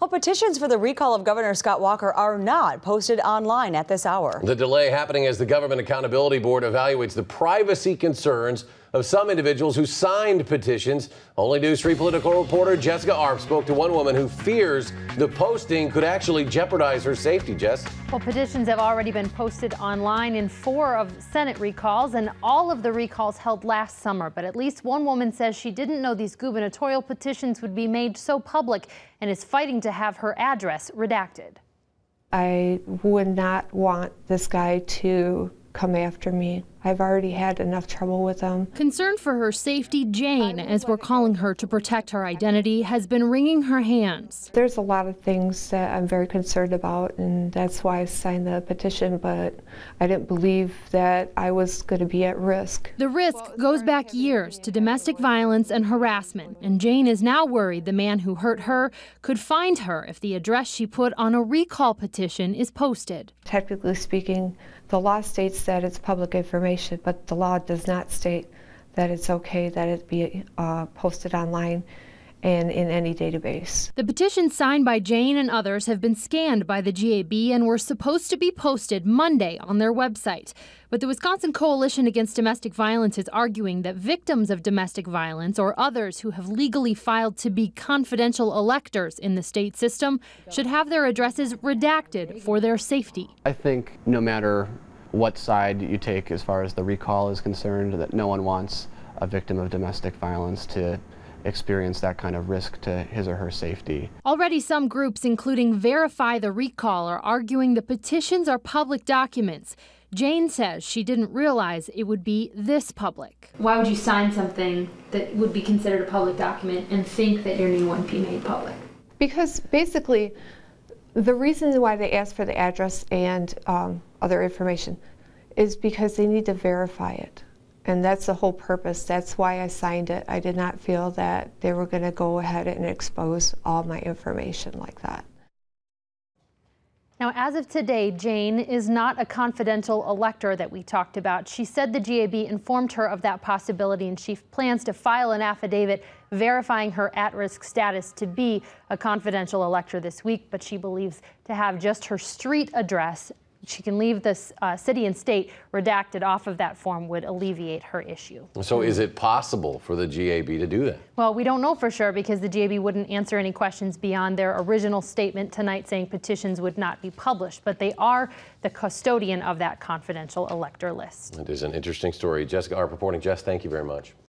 Well, petitions for the recall of Governor Scott Walker are not posted online at this hour. The delay happening as the Government Accountability Board evaluates the privacy concerns of some individuals who signed petitions. Only News 3 political reporter Jessica Arp spoke to one woman who fears the posting could actually jeopardize her safety. Jess? Well, petitions have already been posted online in 4 of Senate recalls, and all of the recalls held last summer. But at least one woman says she didn't know these gubernatorial petitions would be made so public and is fighting to have her address redacted. I would not want this guy to come after me. I've already had enough trouble with him. Concern for her safety, Jane, as we're calling her to protect her identity, has been wringing her hands. There's a lot of things that I'm very concerned about, and that's why I signed the petition, but I didn't believe that I was going to be at risk. The risk goes back years to domestic violence and harassment, and Jane is now worried the man who hurt her could find her if the address she put on a recall petition is posted. Technically speaking, the law states that it's public information, but the law does not state that it's okay that it be posted online and in any database. The petitions signed by Jane and others have been scanned by the GAB and were supposed to be posted Monday on their website. But the Wisconsin Coalition Against Domestic Violence is arguing that victims of domestic violence or others who have legally filed to be confidential electors in the state system should have their addresses redacted for their safety. I think no matter what side you take as far as the recall is concerned, that no one wants a victim of domestic violence to experience that kind of risk to his or her safety. Already some groups, including Verify the Recall, are arguing the petitions are public documents. Jane says she didn't realize it would be this public. Why would you sign something that would be considered a public document and think that your name wouldn't be made public? Because basically, the reason why they ask for the address and other information is because they need to verify it. And that's the whole purpose. That's why I signed it. I did not feel that they were going to go ahead and expose all my information like that. Now, as of today, Jane is not a confidential elector that we talked about. She said the GAB informed her of that possibility, and she plans to file an affidavit verifying her at-risk status to be a confidential elector this week. But she believes to have just her street address, she can leave this city and state redacted off of that form, would alleviate her issue. So is it possible for the GAB to do that? Well, we don't know for sure because the GAB wouldn't answer any questions beyond their original statement tonight saying petitions would not be published, but they are the custodian of that confidential elector list. It is an interesting story. Jessica Arp reporting. Jess, thank you very much.